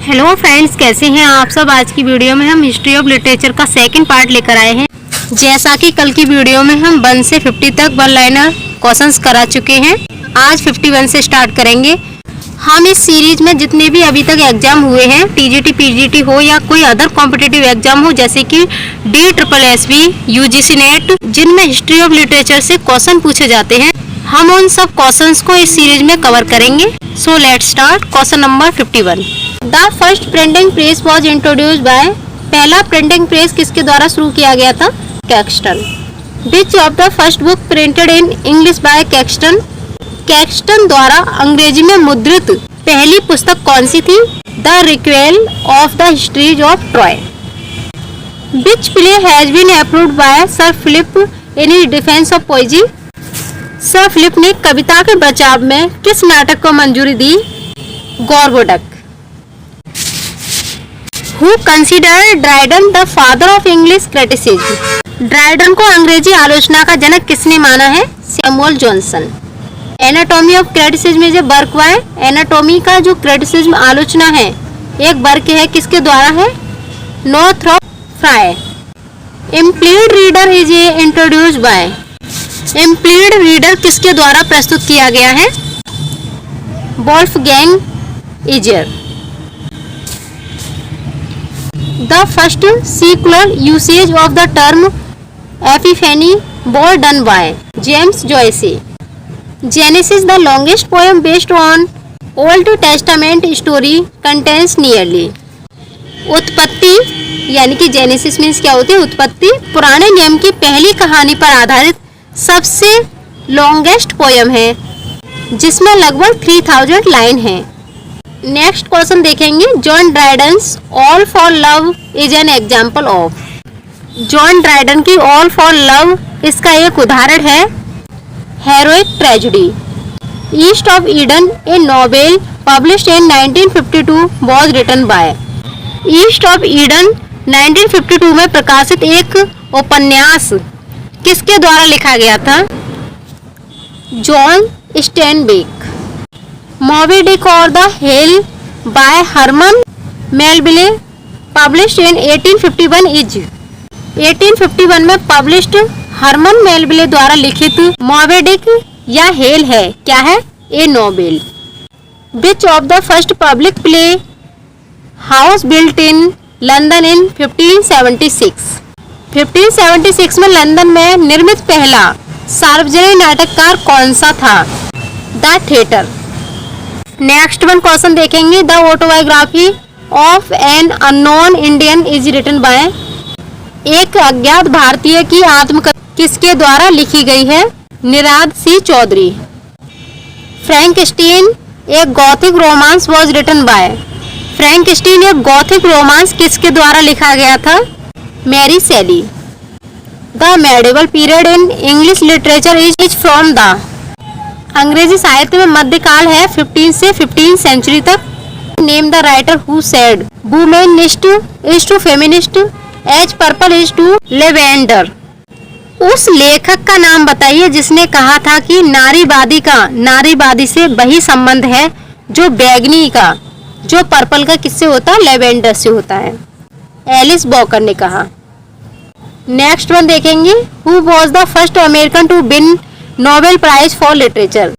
Hello friends, कैसे हैं आप सब। आज की वीडियो में हम हिस्ट्री ऑफ लिटरेचर का सेकंड पार्ट लेकर आए हैं। जैसा कि कल की वीडियो में हम 1 से 50 तक वन लाइनर क्वेश्चंस करा चुके हैं, आज 51 से स्टार्ट करेंगे। हम इस सीरीज में जितने भी अभी तक एग्जाम हुए हैं, टीजीटी, पीजीटी हो या कोई अदर कॉम्पिटिटिव एग्जाम हो, जैसे कि DSSB, UGC नेट, जिनमें हिस्ट्री ऑफ लिटरेचर से क्वेश्चन पूछे जाते हैं, हम उन सब क्वेश्चंस को इस सीरीज में कवर करेंगे। So let's start. Question number 51। The first printing press was introduced by, पहला प्रिंटिंग प्रेस किसके द्वारा शुरू किया गया था? Caxton. Which of the first book printed in English by Caxton, Caxton द्वारा अंग्रेजी में मुद्रित पहली पुस्तक कौन सी थी? The Recuyell of the histories of Troy. Which play has been approved by Sir Philip in his defence of poesie, Sir Philip ने कविता के बचाव में किस नाटक को मंजूरी दी? गॉर्गोडक। Who considered Dryden the father of English criticism, Dryden को अंग्रेजी आलोचना का जनक किसने माना है? Samuel Johnson. Anatomy of criticism में जो वर्क हुआ है, एनाटॉमी का जो क्रिटिसिज्म आलोचना है, एक वर्क है, किसके द्वारा है? Northrop Frye. Implied reader is introduced by, implied reader किसके द्वारा प्रस्तुत किया गया है? Wolfgang Iser. The first secular usage of the term epiphany was done by James Joyce. Genesis, the longest poem based on Old Testament story, contains nearly. उत्पत्ति यानी कि genesis means क्या होती है? उत्पत्ति पुराने नियम की पहली कहानी पर आधारित सबसे लॉन्गेस्ट पोयम है, जिसमें लगभग 3000 लाइन है। नेक्स्ट क्वेश्चन देखेंगे। John Dryden's all for love is an example of, John Dryden की ऑल फॉर लव इसका एक उदाहरण है heroic tragedy. East of Eden, a novel published in 1952 was written by, east of Eden 1952 में प्रकाशित एक उपन्यास किसके द्वारा लिखा गया था? John Steinbeck. Moby Dick or the whale by Herman Melville published in 1851 is, 1851 में पब्लिश्ड हरमन मेलविले द्वारा लिखित मॉबी डिक या हेल है, क्या है? ए novel. Which of the first public play house built in London इन 1576, 1576 में लंदन में निर्मित पहला सार्वजनिक नाटककार कौन सा था? The theatre. Next one question देखेंगे। The autobiography of an unknown Indian is written by, एक अज्ञात भारतीय की आत्मकथा किसके द्वारा लिखी गई है? निराद सी चौधरी। फ्रैंकस्टीन एक gothic romance was written by, Frankenstein एक गॉथिक रोमांस किसके द्वारा लिखा गया था? Mary Shelley. The medieval period in English literature is from the, अंग्रेजी साहित्य में मध्यकाल है 15 से 15 सेंचुरी तक। Name the writer who said womanist is to feminist as purple is to lavender, उस लेखक का नाम बताइए जिसने कहा था कि नारीवादी का नारीवादी से वही संबंध है जो बैगनी का, जो पर्पल का किससे होता है? लेवेंडर से होता है। एलिस वॉकर ने कहा। नेक्स्ट वन देखेंगे। Who was the first American to win Nobel prize for literature,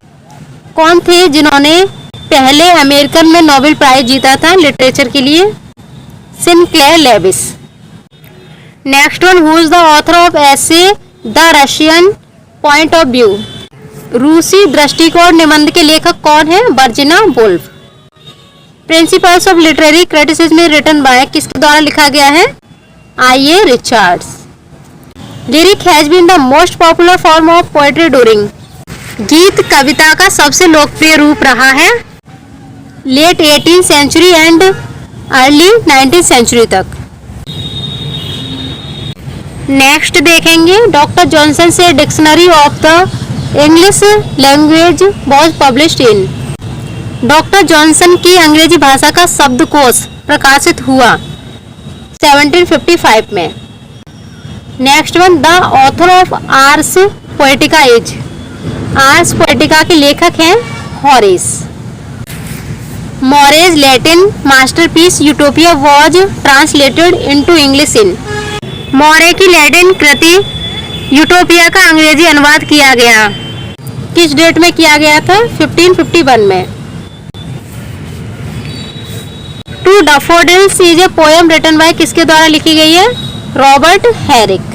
कौन थे जिन्होंने पहले अमेरिकन में नोबेल प्राइज जीता था लिटरेचर के लिए? Sinclair Lewis. Next one. Who is the author of essay the Russian point of view, रूसी दृष्टिकोण निबंध के लेखक कौन है? Virginia Woolf. Principles of literary criticism written by, किसके द्वारा लिखा गया है? I.A. Richards. Lyric has been the most popular form of poetry during, गीत कविता का सबसे लोकप्रिय रूप रहा है late 18th century and early 19th century तक। नेक्स्ट देखेंगे। डॉक्टर जॉनसन से dictionary of the English language was published in, doctor Johnson की अंग्रेजी भाषा का शब्दकोश प्रकाशित हुआ 1755 में। Next one. The author of Ars Poetica is, Ars Poetica के लेखक हैं Horace. More's Latin masterpiece Utopia was translated into English in। More की लैटिन कृति यूटोपिया का अंग्रेजी अनुवाद किया गया। किस डेट में किया गया था? 1551 में। To daffodils is a poem written by किसके द्वारा लिखी गई है? Robert Herrick.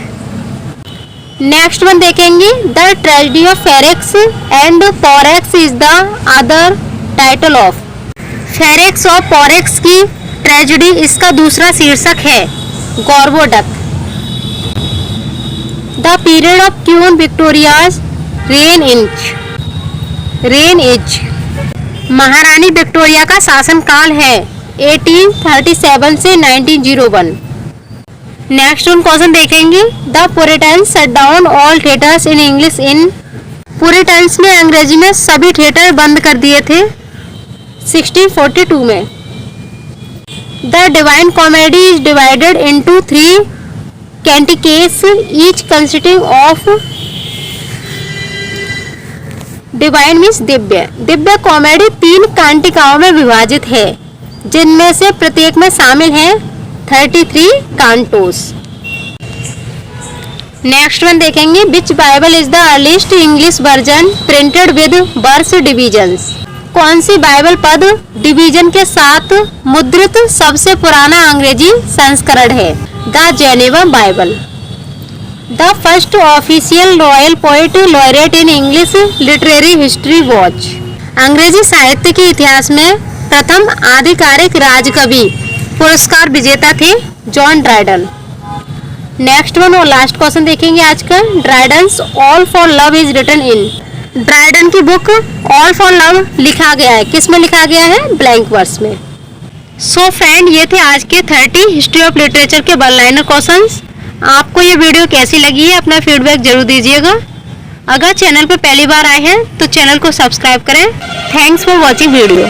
नेक्स्ट वन देखेंगे, the tragedy of Ferrex and Porrex is the other title of. Ferrex और पोरेक्स की ट्रेजेडी इसका दूसरा शीर्षक है Gorboduc. The period of Queen Victoria's reign is. महारानी विक्टोरिया का शासनकाल है 1837 से 1901। नेक्स्ट वन क्वेश्चन देखेंगे, the Puritans shut down all theatres in English इन। पुरिटन्स ने अंग्रेजी में सभी थिएटर बंद कर दिए थे 1642 में। The divine comedy is divided into 3 canticles each consisting of. Divine means दिव्य। दिव्य कॉमेडी 3 कांटिकाओं में विभाजित है, जिनमें से प्रत्येक में शामिल हैं 33 कांटोस। नेक्स्ट वन देखेंगे, which Bible is the earliest English version printed with verse divisions. कौन सी बाइबल पद डिवीजन के साथ मुद्रित सबसे पुराना अंग्रेजी संस्करण है? The Geneva Bible. The first official royal poet laureate in English literary history watch. अंग्रेजी साहित्य के इतिहास में प्रथम आधिकारिक राजकवि पुरस्कार विजेता थे जॉन ड्राइडन। नेक्स्ट वन और लास्ट क्वेश्चन देखेंगे आज का, Dryden's all for love is written in. Dryden की बुक ऑल फॉर लव लिखा गया है, किस में लिखा गया है? ब्लैंक वर्स में। सो फ्रेंड, ये थे आज के 30 हिस्ट्री ऑफ लिटरेचर के वन लाइनर क्वेश्चंस। आपको ये वीडियो कैसी लगी है अपना फीडबैक जरूर दीजिएगा। अगर चैनल पर पहली बार आए हैं तो चैनल को सब्सक्राइब करें। Thanks for watching video.